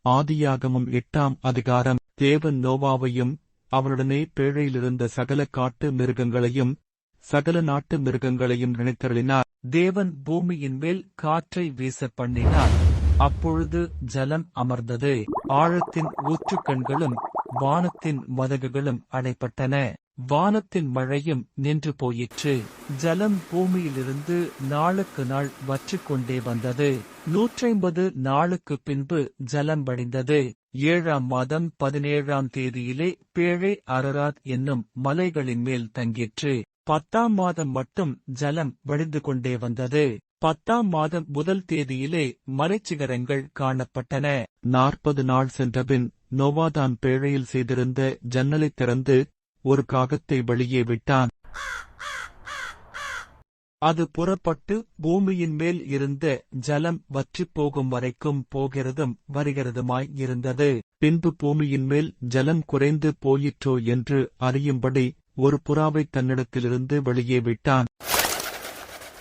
ஆதியாகமம் 8ஆம் அதிகாரம். தேவன் நோவாவையும் அவனுடனே பேழையிலிருந்த சகல காட்டு மிருகங்களையும் சகல நாட்டு மிருகங்களையும் நினைத்தருளினார். தேவன் பூமியின் மேல் காற்றை வீச பண்ணினார். அப்பொழுது ஜலம் அமர்ந்தது. ஆழத்தின் ஊற்றுக்கண்களும் வானத்தின் மதகுகளும் அடைப்பட்டன. வானத்தின் மழையும் நின்று போயிற்று. ஜலம் பூமியிலிருந்து நாளுக்கு நாள் வற்றிக்கொண்டே வந்தது. 150 நாளுக்குப் பின்பு ஜலம் வடிந்தது. 7ஆம் மாதம் 17ஆம் தேதியிலே பேழை அரராத் என்னும் மலைகளின் மேல் தங்கிற்று. 10ஆம் மாதம் மட்டும் ஜலம் வடிந்து கொண்டே வந்தது. 10ஆம் மாதம் முதல் தேதியிலே மலைச்சிகரங்கள் காணப்பட்டன. 40 நாள் சென்றபின் நோவாதான் பேழையில் செய்திருந்த ஜன்னலைத் திறந்து ஒரு காகத்தை வெளியே விட்டான். அது புறப்பட்டு பூமியின் மேல் இருந்த ஜலம் வற்றிப் போகும் வரைக்கும் போகிறதும் வருகிறதுமாய் இருந்தது. பின்பு பூமியின் மேல் ஜலம் குறைந்து போயிற்றோ என்று அறியும்படி ஒரு புறாவை தன்னிடத்திலிருந்து வெளியே விட்டான்.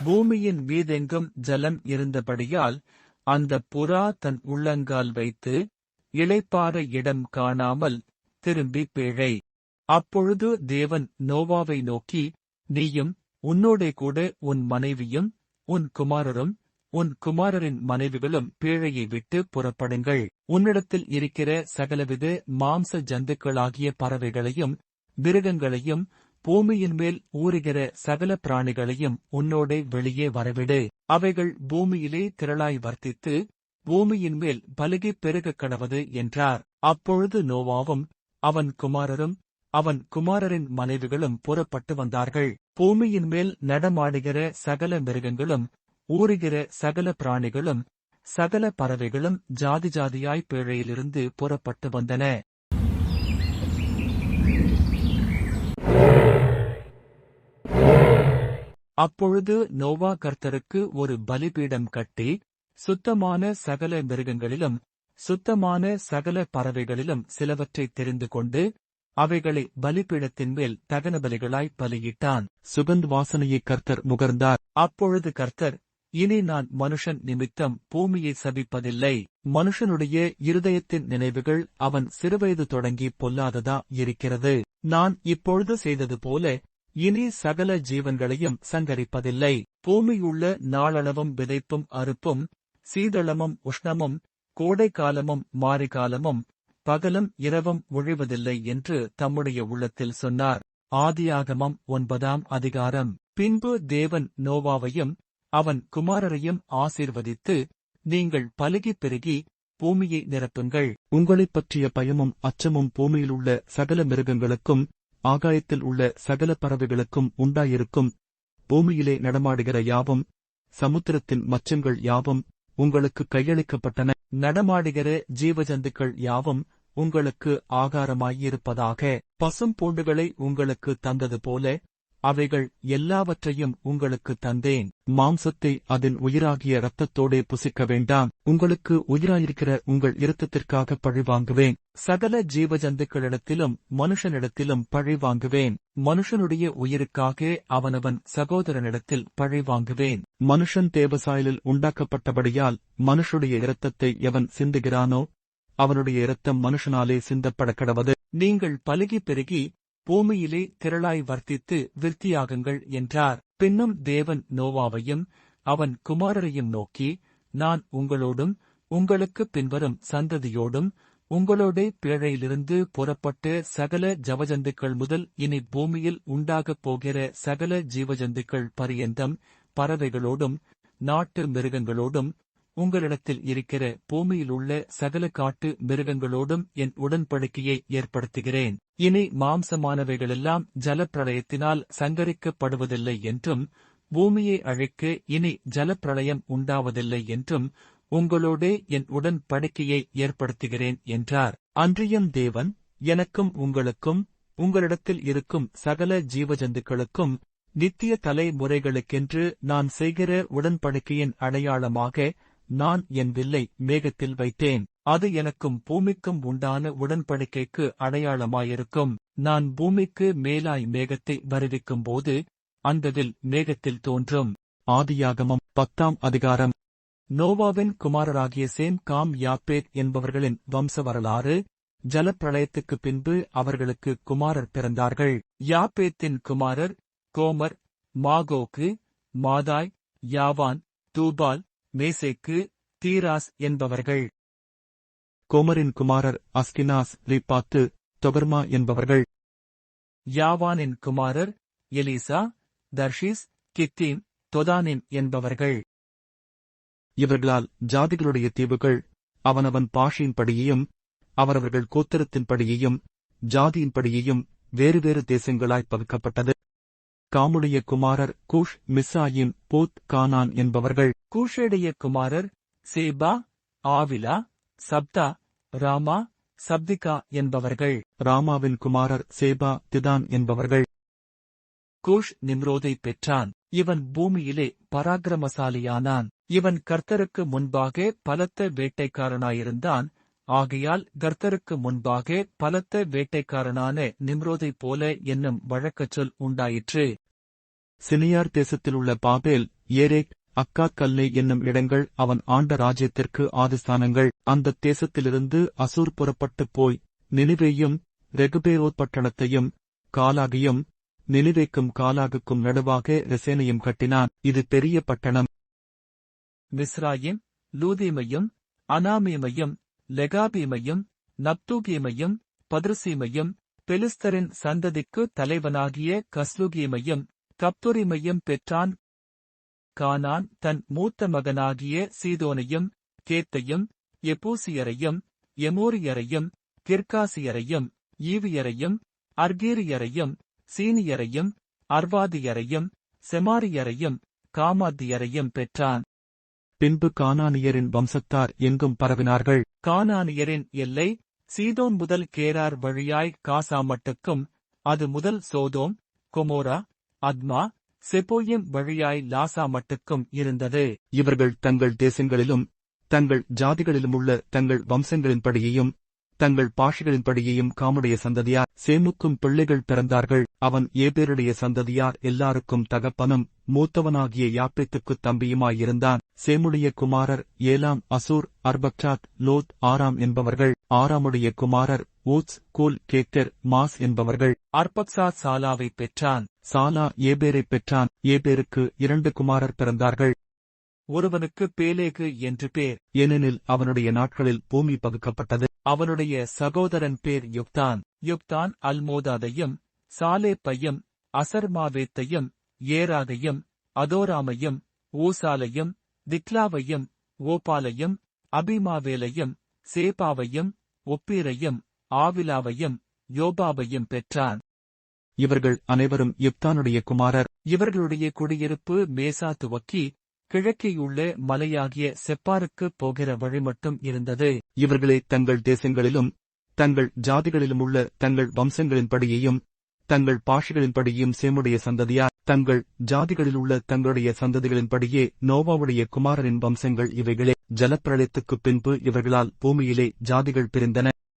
பூமியின் மீதெங்கும் ஜலம் இருந்தபடியால் அந்த புறா தன் உள்ளங்கால் வைத்து இளைப்பாற இடம் காணாமல் திரும்பி பேழை. அப்பொழுது தேவன் நோவாவை நோக்கி, நீயும் உன்னோடே கூட உன் மனைவியும் உன் குமாரரும் உன் குமாரரின் மனைவிகளும் பேழையை விட்டு புறப்படுங்கள். உன்னிடத்தில் இருக்கிற சகலவித மாம்ச ஜந்துக்களாகிய பறவைகளையும் மிருகங்களையும் பூமியின் மேல் ஊறுகிற சகல பிராணிகளையும் உன்னோடே வெளியே வரவிடு. அவைகள் பூமியிலே திரளாய் வர்த்தித்து பூமியின் மேல் பலுகிப் பெருகக் கடவது என்றார். அப்பொழுது நோவாவும் அவன் குமாரரும் அவன் குமாரரின் மனைவிகளும் புறப்பட்டு வந்தார்கள். பூமியின் மேல் நடமாடுகிற சகல மிருகங்களும் ஊறுகிற சகல பிராணிகளும் சகல பறவைகளும் ஜாதி ஜாதியாய் பேழையிலிருந்து புறப்பட்டு வந்தன. அப்பொழுது நோவா கர்த்தருக்கு ஒரு பலிபீடம் கட்டி சுத்தமான சகல மிருகங்களிலும் சுத்தமான சகல பறவைகளிலும் சிலவற்றை தெரிந்து கொண்டு அவைகளை பலிபீடத்தின் மேல் தகன பலிகளாய் பலியிட்டான். சுகந்த் வாசனையை கர்த்தர் முகர்ந்தார். அப்பொழுது கர்த்தர், இனி நான் மனுஷன் நிமித்தம் பூமியை சபிப்பதில்லை. மனுஷனுடைய இருதயத்தின் நினைவுகள் அவன் சிறுவயது தொடங்கி பொல்லாததா இருக்கிறது. நான் இப்பொழுது செய்தது போல இனி சகல ஜீவன்களையும் சங்கரிப்பதில்லை. பூமியுள்ள நாளளவும் விதைப்பும் அறுப்பும் சீதளமும் உஷ்ணமும் கோடைக்காலமும் மாரிகாலமும் பகலும் இரவும் ஒழிவதில்லை என்று தம்முடைய உள்ளத்தில் சொன்னார். ஆதியாகமம் 9ஆம் அதிகாரம். பின்பு தேவன் நோவாவையும் அவன் குமாரரையும் ஆசீர்வதித்து, நீங்கள் பலுகிப் பெருகி பூமியை நிரப்புங்கள். உங்களைப் பற்றிய பயமும் அச்சமும் பூமியிலுள்ள சகல மிருகங்களுக்கும் ஆகாயத்தில் உள்ள சகல பறவைகளுக்கும் உண்டாயிருக்கும். பூமியிலே நடமாடுகிற யாவும் சமுத்திரத்தின் மச்சங்கள் யாவும் உங்களுக்கு கையளிக்கப்பட்டன. நடமாடுகிற ஜீவஜந்துக்கள் யாவும் உங்களுக்கு ஆகாரமாயிருப்பதாக. பசும் பூண்டுகளை உங்களுக்கு தந்தது போல அவைகள் எல்லாவற்றையும் உங்களுக்கு தந்தேன். மாம்சத்தை அதன் உயிராகிய இரத்தத்தோடே புசிக்க வேண்டாம். உங்களுக்கு உயிராயிருக்கிற உங்கள் இரத்தத்திற்காக பழி வாங்குவேன். சகல ஜீவஜந்துக்களிடத்திலும் மனுஷனிடத்திலும் பழி வாங்குவேன். மனுஷனுடைய உயிருக்காக அவனவன் சகோதரனிடத்தில் பழி வாங்குவேன். மனுஷன் தேவசாயலில் உண்டாக்கப்பட்டபடியால் மனுஷனுடைய இரத்தத்தை எவன் சிந்துகிறானோ அவனுடைய இரத்தம் மனுஷனாலே சிந்தப்படக் கடவது. நீங்கள் பலுகி பெருகி பூமியிலே திரளாய் வர்த்தித்து விருத்தியாகுங்கள் என்றார். பின்னும் தேவன் நோவாவையும் அவன் குமாரரையும் நோக்கி, நான் உங்களோடும் உங்களுக்கு பின்வரும் சந்ததியோடும் உங்களோடே பேழையிலிருந்து புறப்பட்ட சகல ஜவஜந்துக்கள் முதல் இனி பூமியில் உண்டாகப் போகிற சகல ஜீவஜந்துக்கள் பரியந்தம் பறவைகளோடும் நாட்டு மிருகங்களோடும் உங்களிடத்தில் இருக்கிற பூமியிலுள்ள சகல காட்டு மிருகங்களோடும் என் உடன்படிக்கையை ஏற்படுத்துகிறேன். இனி மாம்சமானவைகளெல்லாம் ஜலப்பிரளயத்தினால் சங்கரிக்கப்படுவதில்லை என்றும் பூமியை அழிக்க இனி ஜலப்பிரளயம் உண்டாவதில்லை என்றும் உங்களோடே என் உடன்படிக்கையை ஏற்படுத்துகிறேன் என்றார். அன்றியும் தேவன், எனக்கும் உங்களுக்கும் உங்களிடத்தில் இருக்கும் சகல ஜீவஜந்துக்களுக்கும் நித்திய தலைமுறைகளுக்கென்று நான் செய்கிற உடன்படிக்கையின் அடையாளமாக நான் என் வில்லை மேகத்தில் வைத்தேன். அது எனக்கும் பூமிக்கும் உண்டான உடன்படிக்கைக்கு அடையாளமாயிருக்கும். நான் பூமிக்கு மேலாய் மேகத்தை வருவிக்கும் போது அந்த வில் மேகத்தில் தோன்றும். ஆதியாகமம் 10ஆம் அதிகாரம். நோவாவின் குமாரராகிய சேம் காம் யாப்பேத் என்பவர்களின் வம்ச வரலாறு. ஜலப்பிரளயத்துக்குப் பின்பு அவர்களுக்கு குமாரர் பிறந்தார்கள். யாப்பேத்தின் குமாரர் கோமர், மாகோக்கு, மாதாய், யாவான், தூபால், மேசேக்கு, தீராஸ் என்பவர்கள். கோமரின் குமாரர் அஸ்கினாஸ், ரிப்பாத்து, தொகர்மா என்பவர்கள். யாவானின் குமாரர் எலிசா, தர்ஷீஸ், கித்தீம், தொதானிம் என்பவர்கள். இவர்களால் ஜாதிகளுடைய தீவுகள் அவனவன் பாஷையின்படியையும் அவரவர்கள் கோத்திரத்தின்படியையும் ஜாதியின்படியையும் வேறு வேறு தேசங்களாய் பகுக்கப்பட்டது. காமுடைய குமாரர் கூஷ், மிஸ்ராயிம், பூத், கானான் என்பவர்கள். கூஷுடைய குமாரர் சேபா, ஆவிலா, சப்தா, ராமா, சப்திகா என்பவர்கள். ராமாவின் குமாரர் சேபா, திதான் என்பவர்கள். கூஷ் நிம்ரோதை பெற்றான். இவன் பூமியிலே பராக்கிரமசாலியானான். இவன் கர்த்தருக்கு முன்பாக பலத்த வேட்டைக்காரனாயிருந்தான். ஆகையால் கர்த்தருக்கு முன்பாக பலத்த வேட்டைக்காரனான நிம்ரோதைப் போல என்னும் வழக்கச்சொல் உண்டாயிற்று. சினியார் தேசத்திலுள்ள பாபேல், ஏரேக், அக்காத் கல்லே என்னும் இடங்கள் அவன் ஆண்ட ராஜ்யத்திற்கு ஆதிஸ்தானங்கள். அந்த தேசத்திலிருந்து அசூர் புறப்பட்டுப் போய் நினிவேயும் ரெகுபேரோத் பட்டணத்தையும் காலாகையும் நினிவேக்கும் காலாகுக்கும் நடுவாக ரெசேனையும் கட்டினான். இது பெரிய பட்டணம். மிஸ்ராயிம், லூதீமையும், அனாமீமையும், லெகாபீமையும், நப்தூகீமையும், பத்ருசீமையும், பெலிஸ்தரின் சந்ததிக்கு தலைவனாகிய கஸ்லுகீமையும், கப்துரிமையும் பெற்றான். கானான் தன் மூத்த மகனாகிய சீதோனையும், கேத்தையும், எபூசியரையும், எமோரியரையும், கிர்காசியரையும், ஈவியரையும், அர்கீரியரையும், சீனியரையும், அர்வாதியரையும், செமாரியரையும், காமாத்தியரையும் பெற்றான். பின்பு கானானியரின் வம்சத்தார் எங்கும் பரவினார்கள். கானானியரின் எல்லை சீதோன் முதல் கேரார் வழியாய் காசா மட்டுக்கும், அது முதல் சோதோம், கொமோரா, அத்மா, செபோயிம் வழியாய் லாசா மட்டுக்கும் இருந்தது. இவர்கள் தங்கள் தேசங்களிலும் தங்கள் ஜாதிகளிலுமுள்ள தங்கள் வம்சங்களின்படியையும் தங்கள் பாஷைகளின்படியையும் காமுடைய சந்ததியார். சேமுக்கும் பிள்ளைகள் பிறந்தார்கள். அவன் ஏபேருடைய சந்ததியார் எல்லாருக்கும் தகப்பனும் மூத்தவனாகிய யாப்பேத்துக்குத் தம்பியுமாயிருந்தான். சேமுடைய குமாரர் ஏலாம், அசூர், அர்பக்சாத், லோத், ஆராம் என்பவர்கள். ஆராமுடைய குமாரர் ஊத்ஸ், கூல், கேத்தர், மாஸ் என்பவர்கள். அர்பக்சாத் சாலாவைப் பெற்றான். சாலா ஏபேரைப் பெற்றான். ஏபேருக்கு 2 குமாரர் பிறந்தார்கள். ஒருவனுக்கு பேலேகு என்று பேர், ஏனெனில் அவனுடைய நாட்களில் பூமி பகுக்கப்பட்டது. அவனுடைய சகோதரன் பேர் யுக்தான். யுக்தான் அல்மோதாதையும், சாலேப்பையும், அசர்மாவேத்தையும், ஏராகையும், அதோராமையும், ஊசாலையும், திக்லாவையும், ஓபாலையும், அபிமாவேலையும், சேபாவையும், ஒப்பீரையும், ஆவிலாவையும், யோபாபையும் பெற்றான். இவர்கள் அனைவரும் யுக்தானுடைய குமாரர். இவர்களுடைய குடியிருப்பு மேசா துவக்கி கிழக்கேயுள்ள மலையாகிய செப்பாருக்குப் போகிற வழிமட்டும் இருந்தது. இவர்களே தங்கள் தேசங்களிலும் தங்கள் ஜாதிகளிலுமுள்ள தங்கள் வம்சங்களின்படியையும் தங்கள் பாஷைகளின்படியும் சேமுடைய சந்ததியார். தங்கள் ஜாதிகளிலுள்ள தங்களுடைய சந்ததிகளின்படியே நோவாவுடைய குமாரரின் வம்சங்கள் இவைகளே. ஜலப்பிரளயத்துக்குப் பின்பு இவர்களால் பூமியிலே ஜாதிகள் பிரிந்தன.